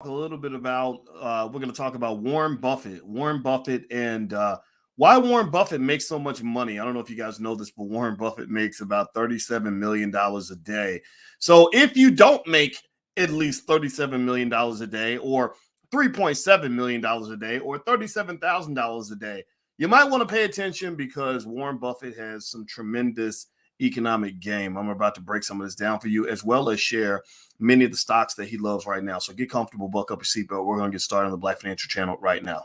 A little bit about we're going to talk about Warren Buffett and why Warren Buffett makes so much money. I don't know if you guys know this, but Warren Buffett makes about $37 million a day. So if you don't make at least $37 million a day, or $3.7 million a day, or $37,000 a day, you might want to pay attention because Warren Buffett has some tremendous economic game. I'm about to break some of this down for you, as well as share many of the stocks that he loves right now. So get comfortable, buck up your seatbelt. We're going to get started on the Black Financial Channel right now.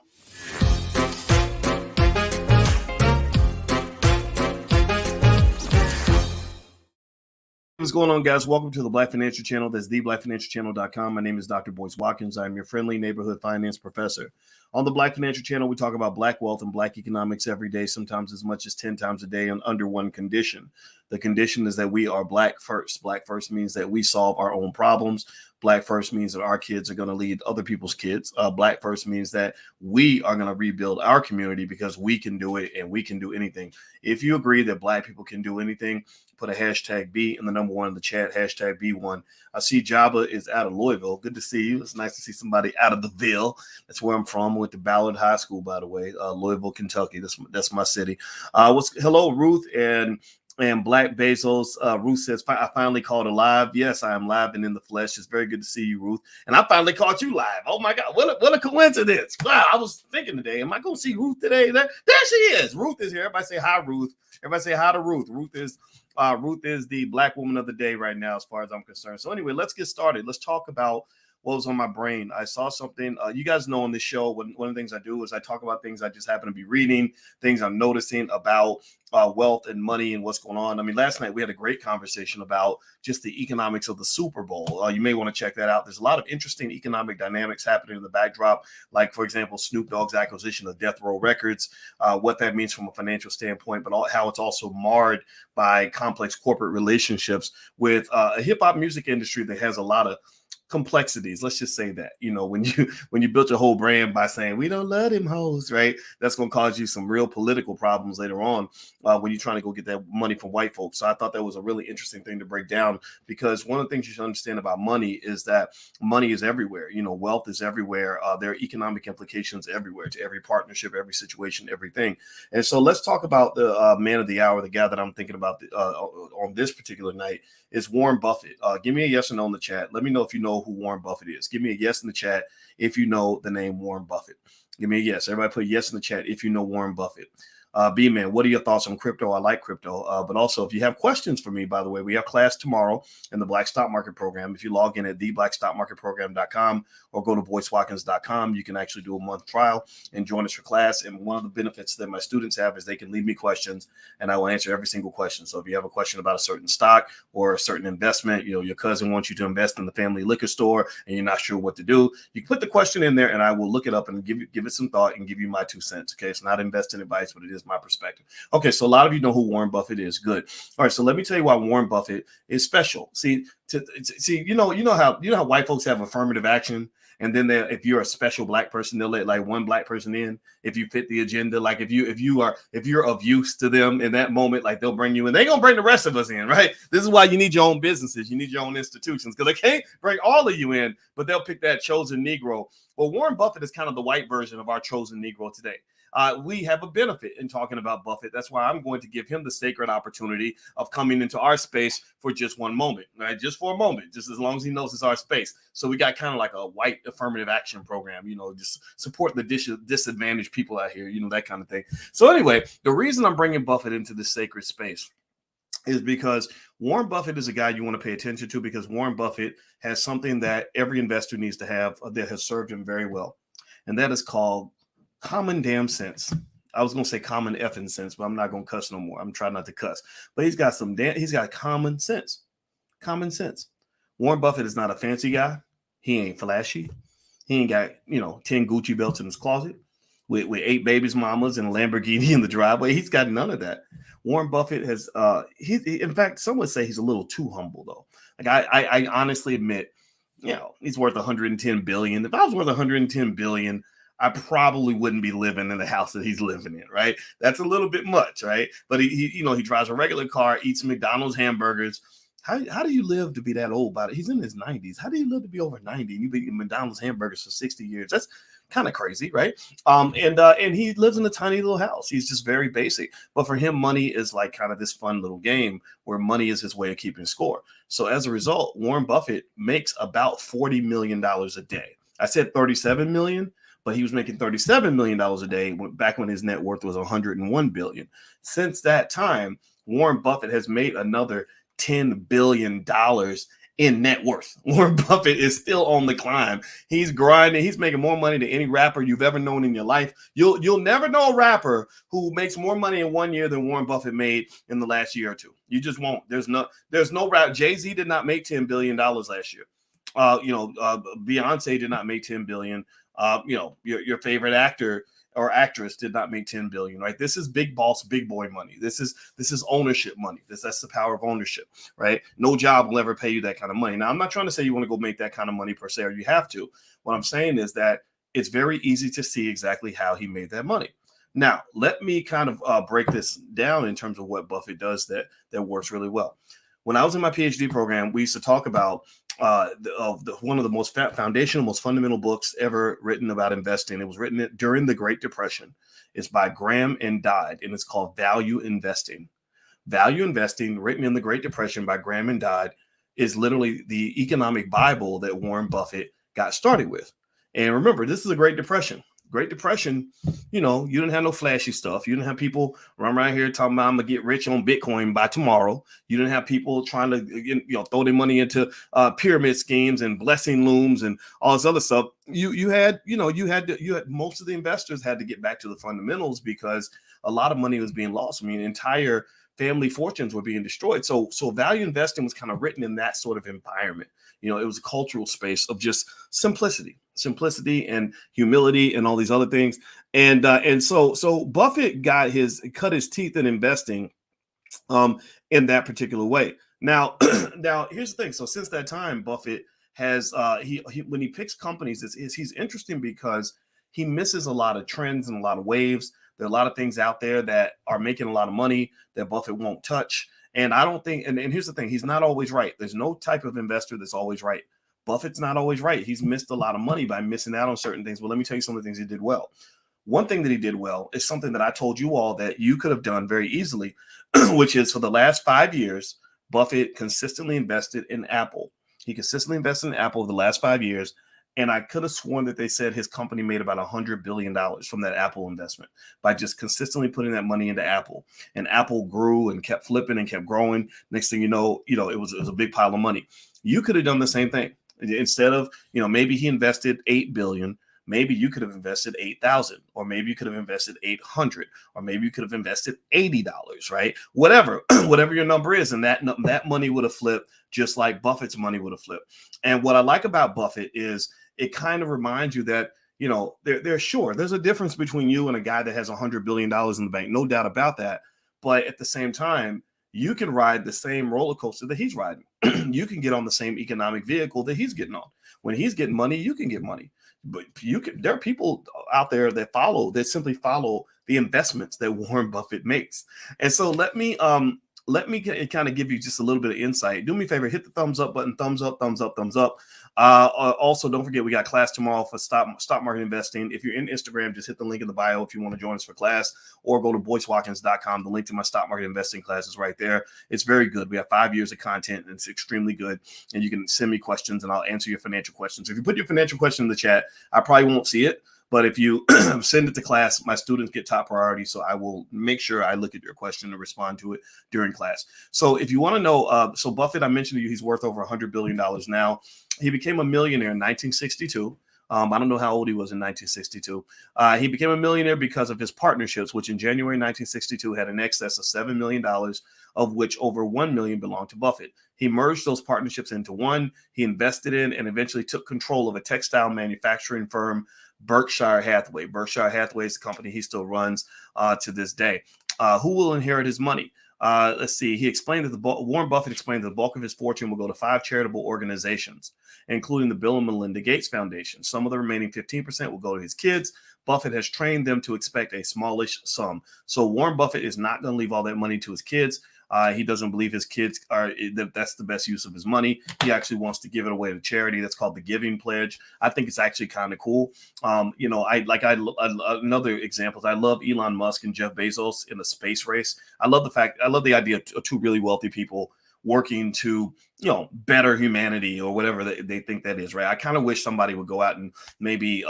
What's going on, guys? Welcome to the Black Financial Channel. That's theblackfinancialchannel.com. My name is Dr. Boyce Watkins. I'm your friendly neighborhood finance professor. On the Black Financial Channel, we talk about Black wealth and Black economics every day, sometimes as much as 10 times a day, and under one condition. The condition is that we are Black first. Black first means that we solve our own problems. Black first means that our kids are going to lead other people's kids. Black first means that we are going to rebuild our community because we can do it and we can do anything. If you agree that Black people can do anything, put a hashtag B in the number one in the chat, hashtag B1. I see Java is out of Louisville. Good to see you. It's nice to see somebody out of the Ville. That's where I'm from. I went to Ballard High School, by the way, Louisville, Kentucky. That's my city. Hello, Ruth and Black Bezos. Ruth says, I finally called her live. Yes, I am live and in the flesh. It's very good to see you, Ruth. And I finally caught you live. Oh my God, what a coincidence. Wow, I was thinking today, am I going to see Ruth today? There she is. Ruth is here. Everybody say hi, Ruth. Everybody say hi to Ruth. Ruth is the Black woman of the day right now, as far as I'm concerned. So anyway, let's get started. Let's talk about what was on my brain. I saw something. You guys know on this show, one of the things I do is I talk about things I just happen to be reading, things I'm noticing about wealth and money and what's going on. I mean, last night we had a great conversation about just the economics of the Super Bowl. You may want to check that out. There's a lot of interesting economic dynamics happening in the backdrop, like, for example, Snoop Dogg's acquisition of Death Row Records, what that means from a financial standpoint, but how it's also marred by complex corporate relationships with a hip-hop music industry that has a lot of complexities. Let's just say that, when you built your whole brand by saying we don't love them hoes, right? That's going to cause you some real political problems later on when you're trying to go get that money from white folks. So I thought that was a really interesting thing to break down, because one of the things you should understand about money is that money is everywhere. Wealth is everywhere. There are economic implications everywhere, to every partnership, every situation, everything. And so let's talk about the man of the hour, the guy that I'm thinking about on this particular night is Warren Buffett. Give me a yes or no in the chat. Let me know if you know who Warren Buffett is. Give me a yes in the chat if you know the name Warren Buffett. Give me a yes. Everybody put yes in the chat if you know Warren Buffett. B-Man, what are your thoughts on crypto? I like crypto. But also, if you have questions for me, by the way, we have class tomorrow in the Black Stock Market Program. If you log in at theblackstockmarketprogram.com or go to boycewatkins.com, you can actually do a month trial and join us for class. And one of the benefits that my students have is they can leave me questions and I will answer every single question. So if you have a question about a certain stock or a certain investment, your cousin wants you to invest in the family liquor store and you're not sure what to do, you can put the question in there and I will look it up and give it some thought and give you my 2 cents. Okay, it's not investing advice, but it is my perspective. Okay, so a lot of you know who Warren Buffett is. Good. All right, so let me tell you why Warren Buffett is special. See, you know how white folks have affirmative action, and then if you're a special Black person, they'll let like one Black person in if you fit the agenda. Like if you're of use to them in that moment, like they'll bring you in. They're gonna bring the rest of us in, right? This is why you need your own businesses, you need your own institutions, because they can't bring all of you in, but they'll pick that chosen Negro. Well, Warren Buffett is kind of the white version of our chosen Negro today. We have a benefit in talking about Buffett. That's why I'm going to give him the sacred opportunity of coming into our space for just one moment, right? Just for a moment, just as long as he knows it's our space. So we got kind of like a white affirmative action program, just support the disadvantaged people out here, that kind of thing. So anyway, the reason I'm bringing Buffett into this sacred space is because Warren Buffett is a guy you want to pay attention to, because Warren Buffett has something that every investor needs to have that has served him very well. And that is called common damn sense. I was going to say common effing sense, but I'm not going to cuss no more. I'm trying not to cuss. But he's got common sense. Common sense. Warren Buffett is not a fancy guy. He ain't flashy. He ain't got, 10 Gucci belts in his closet with 8 babies mamas and a Lamborghini in the driveway. He's got none of that. Warren Buffett has, in fact, some would say he's a little too humble, though. Like I honestly admit, he's worth 110 billion. If I was worth 110 billion, I probably wouldn't be living in the house that he's living in, right? That's a little bit much, right? But he drives a regular car, eats McDonald's hamburgers, How do you live to be that old? He's in his 90s. How do you live to be over 90? You've been eating McDonald's hamburgers for 60 years. That's kind of crazy, right? And he lives in a tiny little house. He's just very basic. But for him, money is like kind of this fun little game where money is his way of keeping score. So as a result, Warren Buffett makes about $40 million a day. I said 37 million, but he was making $37 million a day back when his net worth was 101 billion. Since that time, Warren Buffett has made another $10 billion in net worth. Warren Buffett is still on the climb. He's grinding. He's making more money than any rapper you've ever known in your life. You'll never know a rapper who makes more money in 1 year than Warren Buffett made in the last year or two. You just won't. There's no rap. Jay-Z did not make $10 billion last year. Beyonce did not make 10 billion. Your favorite actor or actress did not make 10 billion, right? This is big boss, big boy money. This is ownership money. That's the power of ownership, right? No job will ever pay you that kind of money. Now, I'm not trying to say you want to go make that kind of money per se, or you have to. What I'm saying is that it's very easy to see exactly how he made that money. Now, let me kind of break this down in terms of what Buffett does that works really well. When I was in my PhD program, we used to talk about one of the most foundational, most fundamental books ever written about investing. It was written during the Great Depression. It's by Graham and Dodd, and it's called Value Investing. Value Investing, written in the Great Depression by Graham and Dodd, is literally the economic Bible that Warren Buffett got started with. And remember, this is a Great Depression. Great Depression, you didn't have no flashy stuff. You didn't have people run around here talking about I'm gonna get rich on Bitcoin by tomorrow. You didn't have people trying to throw their money into pyramid schemes and blessing looms and all this other stuff. You had most of the investors had to get back to the fundamentals because a lot of money was being lost. I mean, entire family fortunes were being destroyed. So value investing was kind of written in that sort of environment. It was a cultural space of just simplicity and humility and all these other things. And so Buffett cut his teeth in investing in that particular way. Now here's the thing. So since that time, Buffett has when he picks companies, he's interesting because he misses a lot of trends and a lot of waves. There are a lot of things out there that are making a lot of money that Buffett won't touch. And I don't think, and here's the thing, he's not always right. There's no type of investor that's always right. Buffett's not always right. He's missed a lot of money by missing out on certain things. Well, let me tell you some of the things he did well. One thing that he did well is something that I told you all that you could have done very easily, which is for the last 5 years, Buffett consistently invested in Apple. He consistently invested in Apple over the last 5 years. And I could have sworn that they said his company made about $100 billion from that Apple investment by just consistently putting that money into Apple. And Apple grew and kept flipping and kept growing. Next thing you know, it was a big pile of money. You could have done the same thing. Instead of, maybe he invested 8 billion. Maybe you could have invested 8,000, or maybe you could have invested 800, or maybe you could have invested $80, right? Whatever your number is. And that money would have flipped just like Buffett's money would have flipped. And what I like about Buffett is it kind of reminds you that, there's a difference between you and a guy that has $100 billion in the bank. No doubt about that. But at the same time, you can ride the same roller coaster that he's riding. You can get on the same economic vehicle that he's getting on. When he's getting money, you can get money. But there are people out there that simply follow the investments that Warren Buffett makes. And so let me kind of give you just a little bit of insight. Do me a favor, hit the thumbs up button, thumbs up, thumbs up, thumbs up. Also, don't forget, we got class tomorrow for stock market investing. If you're in Instagram, just hit the link in the bio if you want to join us for class, or go to boycewatkins.com. The link to my stock market investing class is right there. It's very good. We have 5 years of content, and it's extremely good. And you can send me questions, and I'll answer your financial questions. If you put your financial question in the chat, I probably won't see it. But if you send it to class, my students get top priority. So I will make sure I look at your question and respond to it during class. So if you want to know, so Buffett, I mentioned to you, he's worth over $100 billion now. He became a millionaire in 1962. I don't know how old he was in 1962. He became a millionaire because of his partnerships, which in January 1962 had an excess of $7 million, of which over $1 million belonged to Buffett. He merged those partnerships into one. He invested in and eventually took control of a textile manufacturing firm, Berkshire Hathaway. Berkshire Hathaway is the company he still runs to this day. Who will inherit his money? Let's see. He explained that Warren Buffett explained that the bulk of his fortune will go to 5 charitable organizations, including the Bill and Melinda Gates Foundation. Some of the remaining 15% will go to his kids. Buffett has trained them to expect a smallish sum. So Warren Buffett is not going to leave all that money to his kids. He doesn't believe his kids that's the best use of his money. He actually wants to give it away to charity. That's called the Giving Pledge. I think it's actually kind of cool. Another example is I love Elon Musk and Jeff Bezos in the space race. I love the idea of two really wealthy people working to, better humanity or whatever they think that is, right? I kind of wish somebody would go out and maybe,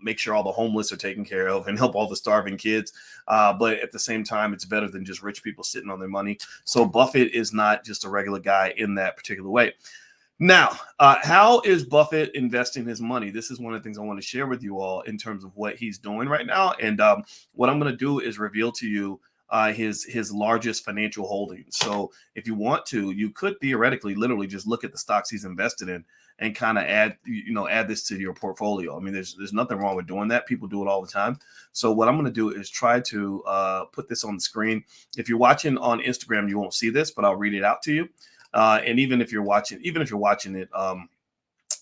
make sure all the homeless are taken care of and help all the starving kids. But at the same time, it's better than just rich people sitting on their money. So Buffett is not just a regular guy in that particular way. Now, how is Buffett investing his money? This is one of the things I want to share with you all in terms of what he's doing right now. And what I'm going to do is reveal to you his largest financial holdings. So if you want to, you could theoretically literally just look at the stocks he's invested in and kind of add this to your portfolio. I mean, there's nothing wrong with doing that. People do it all the time. So what I'm going to do is try to put this on the screen. If you're watching on Instagram, you won't see this, but I'll read it out to you. And even if you're watching it on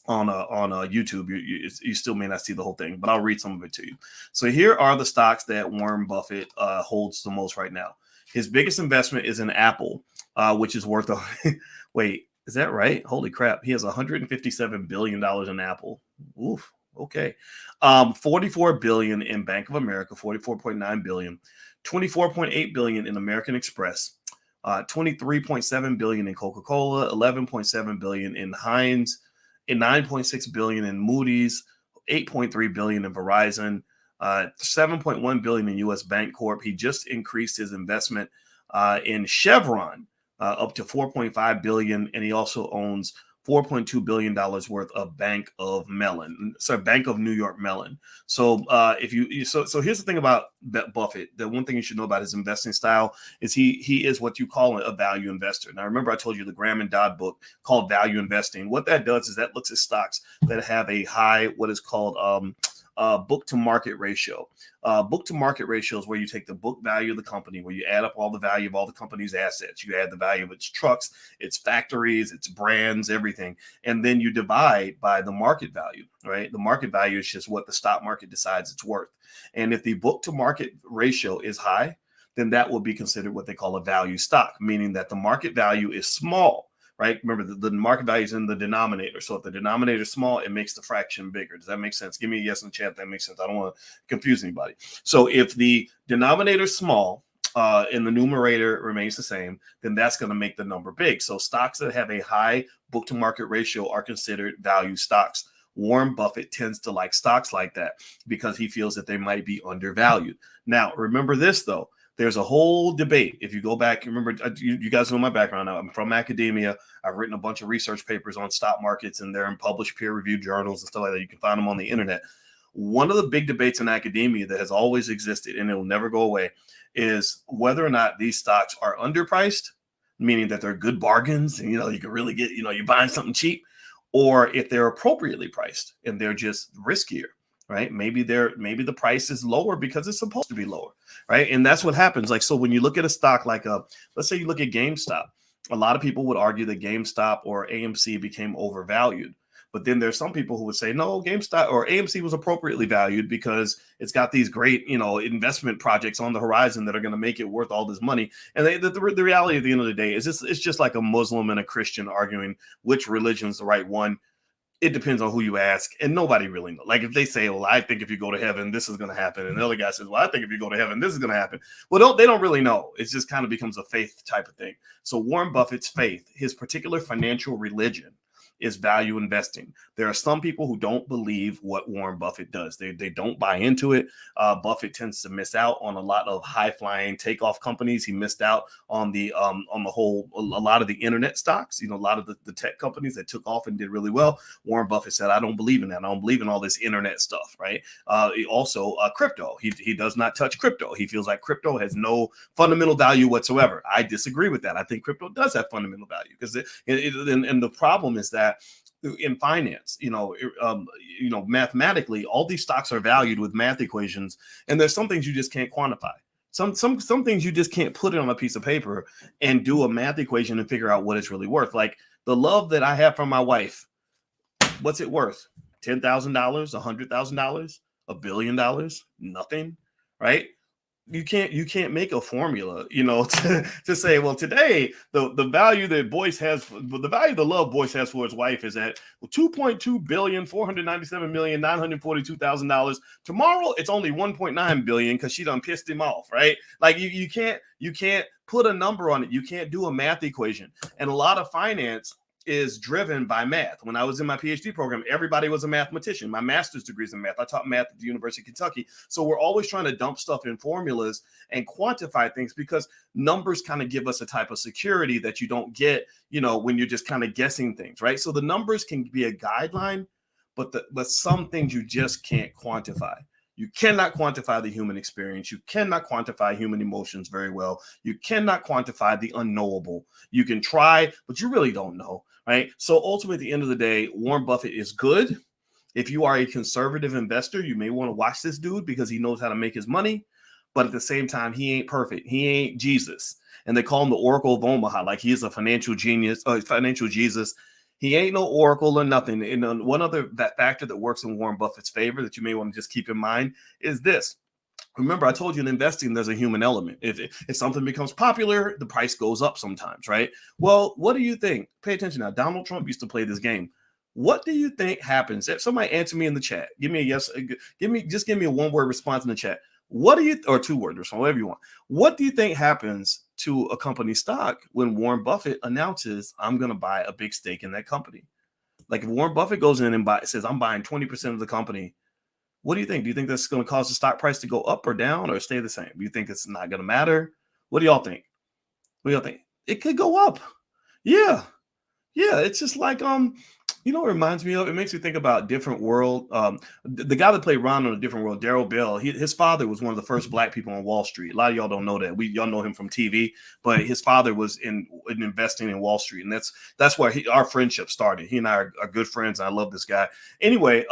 YouTube, you still may not see the whole thing, but I'll read some of it to you. So here are the stocks that Warren Buffett holds the most right now. His biggest investment is in Apple, which is worth wait, is that right? Holy crap. He has $157 billion in Apple. Oof. Okay. 44 billion in Bank of America, 44.9 billion, 24.8 billion in American Express, 23.7 billion in Coca-Cola, 11.7 billion in Heinz, and 9.6 billion in Moody's, 8.3 billion in Verizon, 7.1 billion in U.S. Bank Corp. He just increased his investment in Chevron up to 4.5 billion, and he also owns $4.2 billion worth of Bank of New York Mellon. So so here's the thing about Buffett. The one thing you should know about his investing style is he is what you call a value investor. Now, remember I told you the Graham and Dodd book called Value Investing. What that does is that looks at stocks that have a high, what is called book to market ratio. Book to market ratio is where you take the book value of the company, where you add up all the value of all the company's assets. You add the value of its trucks, its factories, its brands, everything. And then you divide by the market value, right? The market value is just what the stock market decides it's worth. And if the book to market ratio is high, then that will be considered what they call a value stock, meaning that the market value is small. Right? Remember, the market value is in the denominator. So if the denominator is small, it makes the fraction bigger. Does that make sense? Give me a yes in the chat if that makes sense. I don't want to confuse anybody. So if the denominator is small and the numerator remains the same, then that's going to make the number big. So stocks that have a high book to market ratio are considered value stocks. Warren Buffett tends to like stocks like that because he feels that they might be undervalued. Now, remember this, though. There's a whole debate. If you go back, remember, you guys know my background. I'm from academia. I've written a bunch of research papers on stock markets, and they're in published peer-reviewed journals and stuff like that. You can find them on the internet. One of the big debates in academia that has always existed, and it will never go away, is whether or not these stocks are underpriced, meaning that they're good bargains, and you can really get, you're buying something cheap, or if they're appropriately priced and they're just riskier. Right? Maybe the price is lower because it's supposed to be lower, right? And that's what happens. Like, so when you look at a stock like let's say you look at GameStop, a lot of people would argue that GameStop or AMC became overvalued. But then there's some people who would say, no, GameStop or AMC was appropriately valued because it's got these great, investment projects on the horizon that are going to make it worth all this money. And the reality at the end of the day is it's just like a Muslim and a Christian arguing which religion is the right one. It depends on who you ask, and nobody really knows. Like if they say, well, I think if you go to heaven, this is going to happen. And the other guy says, well, I think if you go to heaven, this is going to happen. Well, they don't really know. It just kind of becomes a faith type of thing. So Warren Buffett's faith, his particular financial religion, is value investing. There are some people who don't believe what Warren Buffett does. They don't buy into it. Buffett tends to miss out on a lot of high flying takeoff companies. He missed out on the whole, a lot of the internet stocks, a lot of the tech companies that took off and did really well. Warren Buffett said, I don't believe in that. I don't believe in all this internet stuff. Right. Also crypto. He does not touch crypto. He feels like crypto has no fundamental value whatsoever. I disagree with that. I think crypto does have fundamental value because and the problem is that in finance, mathematically, all these stocks are valued with math equations, and there's some things you just can't quantify. Some things you just can't put it on a piece of paper and do a math equation and figure out what it's really worth. Like the love that I have for my wife, what's it worth? $10,000, $100,000, $1 billion, nothing, right? you can't make a formula, to say, well, today the value that Boyce has, the value the love Boyce has for his wife is at 2.2 billion 497,942,000. Tomorrow it's only 1.9 billion because she done pissed him off, right? Like you can't put a number on it. You can't do a math equation. And a lot of finance is driven by math. When I was in my PhD program, everybody was a mathematician. My master's degree is in math. I taught math at the University of Kentucky. So we're always trying to dump stuff in formulas and quantify things because numbers kind of give us a type of security that you don't get, when you're just kind of guessing things, right? So the numbers can be a guideline, but some things you just can't quantify. You cannot quantify the human experience. You cannot quantify human emotions very well. You cannot quantify the unknowable. You can try, but you really don't know, right? So ultimately, at the end of the day, Warren Buffett is good. If you are a conservative investor, you may want to watch this dude because he knows how to make his money. But at the same time, he ain't perfect. He ain't Jesus. And they call him the Oracle of Omaha, like he's a financial genius, financial Jesus. He ain't no oracle or nothing. And one other factor that works in Warren Buffett's favor that you may want to just keep in mind is this. Remember, I told you in investing, there's a human element. If something becomes popular, the price goes up sometimes, right? Well, what do you think? Pay attention now. Donald Trump used to play this game. What do you think happens? If somebody answer me in the chat, give me a yes. Give me a one-word response in the chat. What do you, or two-word response, whatever you want. What do you think happens to a company stock when Warren Buffett announces, I'm going to buy a big stake in that company? Like if Warren Buffett goes in and says, I'm buying 20% of the company, what do you think? Do you think that's going to cause the stock price to go up or down or stay the same? Do you think it's not going to matter? What do y'all think? What do y'all think? It could go up. Yeah. Yeah. It's just like, what it reminds me of? It makes me think about Different World. The guy that played Ron on A Different World, Darryl Bell, his father was one of the first black people on Wall Street. A lot of y'all don't know that. Y'all know him from TV, but his father was in investing in Wall Street, and that's where our friendship started. He and I are good friends, and I love this guy. Anyway,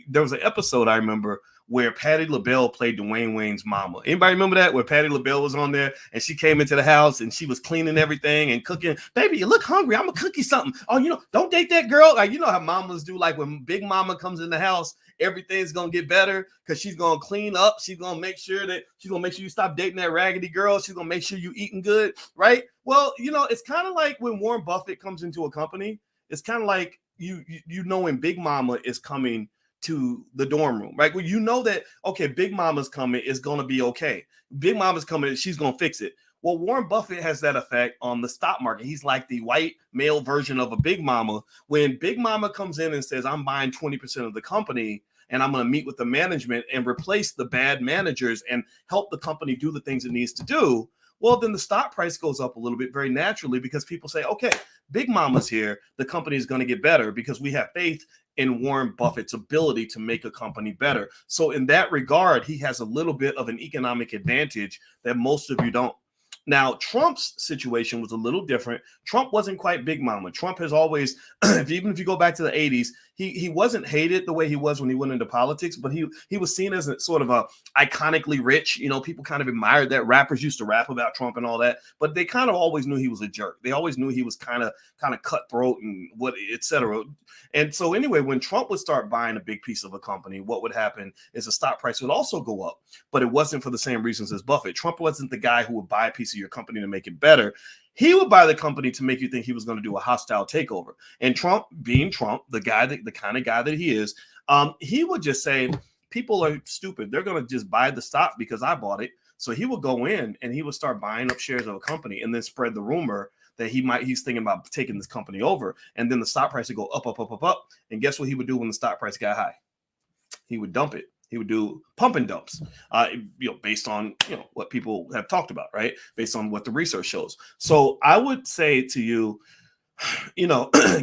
there was an episode I remember where Patti LaBelle played Dwayne Wayne's mama. Anybody remember that? Where Patti LaBelle was on there and she came into the house and she was cleaning everything and cooking. Baby, you look hungry. I'm gonna cook you something. Oh, don't date that girl. Like, how mamas do. Like when Big Mama comes in the house, everything's gonna get better because she's gonna clean up. She's gonna make sure you stop dating that raggedy girl. She's gonna make sure you eating good, right? Well, it's kind of like when Warren Buffett comes into a company. It's kind of like when Big Mama is coming to the dorm room, right? Well, that, okay, Big Mama's coming, is going to be okay. Big Mama's coming, she's going to fix it. Well, Warren Buffett has that effect on the stock market. He's like the white male version of a Big Mama. When Big Mama comes in and says, I'm buying 20% of the company and I'm going to meet with the management and replace the bad managers and help the company do the things it needs to do, well, then the stock price goes up a little bit very naturally because people say, okay, Big Mama's here. The company is going to get better because we have faith in Warren Buffett's ability to make a company better. So in that regard, he has a little bit of an economic advantage that most of you don't. Now, Trump's situation was a little different. Trump wasn't quite Big Mama. Trump has always, even if you go back to the 80s, he wasn't hated the way he was when he went into politics, but he was seen as a sort of a iconically rich. People kind of admired that. Rappers used to rap about Trump and all that, but they kind of always knew he was a jerk. They always knew he was kind of cutthroat and et cetera. And so anyway, when Trump would start buying a big piece of a company, what would happen is the stock price would also go up, but it wasn't for the same reasons as Buffett. Trump wasn't the guy who would buy a piece of your company to make it better. He would buy the company to make you think he was going to do a hostile takeover. And Trump, being Trump, the kind of guy that he is, he would just say, people are stupid. They're going to just buy the stock because I bought it. So he would go in and he would start buying up shares of a company and then spread the rumor that he's thinking about taking this company over. And then the stock price would go up, up, up, up, up. And guess what he would do when the stock price got high? He would dump it. He would do pump and dumps, based on, what people have talked about, right? Based on what the research shows. So I would say to you,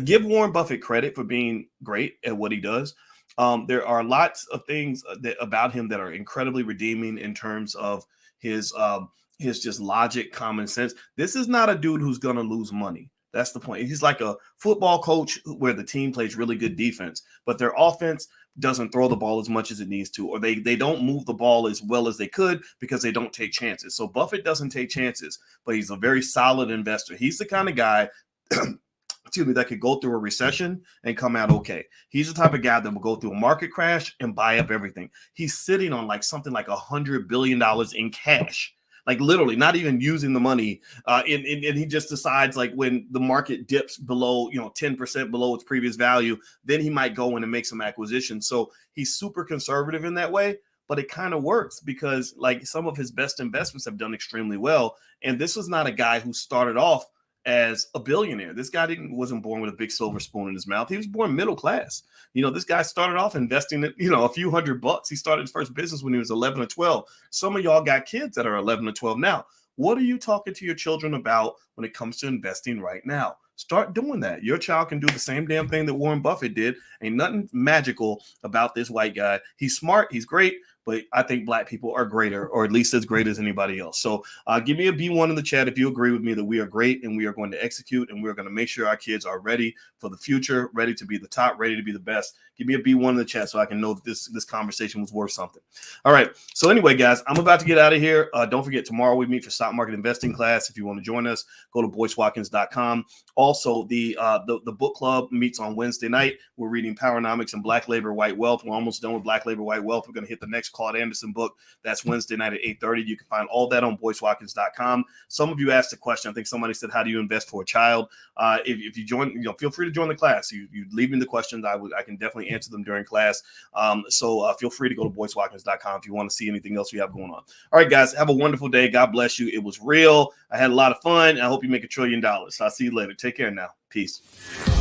give Warren Buffett credit for being great at what he does. There are lots of things about him that are incredibly redeeming in terms of his just logic, common sense. This is not a dude who's going to lose money. That's the point. He's like a football coach where the team plays really good defense, but their offense doesn't throw the ball as much as it needs to, or they don't move the ball as well as they could because they don't take chances. So Buffett doesn't take chances, but he's a very solid investor. He's the kind of guy that could go through a recession and come out okay. He's the type of guy that will go through a market crash and buy up everything. He's sitting on like something like $100 billion in cash, like literally not even using the money. And he just decides like when the market dips below, 10% below its previous value, then he might go in and make some acquisitions. So he's super conservative in that way. But it kind of works because like some of his best investments have done extremely well. And this was not a guy who started off as a billionaire. This guy wasn't born with a big silver spoon in his mouth. He was born middle class. This guy started off investing in, a few $100. He started his first business when he was 11 or 12. Some of y'all got kids that are 11 or 12 now. What are you talking to your children about when it comes to investing right now? Start doing that. Your child can do the same damn thing that Warren Buffett did. Ain't nothing magical about this white guy. He's smart. He's great. But I think black people are greater, or at least as great as anybody else. So give me a B1 in the chat if you agree with me that we are great and we are going to execute and we're going to make sure our kids are ready for the future, ready to be the top, ready to be the best. Give me a B1 in the chat so I can know that this conversation was worth something. All right. So anyway, guys, I'm about to get out of here. Don't forget, tomorrow we meet for stock market investing class. If you want to join us, go to boycewatkins.com. Also, the book club meets on Wednesday night. We're reading Powernomics and Black Labor, White Wealth. We're almost done with Black Labor, White Wealth. We're going to hit the next Claude Anderson book. That's Wednesday night at 8:30. You can find all that on boycewatkins.com. Some of you asked a question. I think somebody said, how do you invest for a child? If you join, feel free to join the class. You leave me the questions. I can definitely answer them during class. So feel free to go to boycewatkins.com if you want to see anything else we have going on. All right, guys, have a wonderful day. God bless you. It was real. I had a lot of fun. I hope you make $1 trillion. I'll see you later. Take care now. Peace.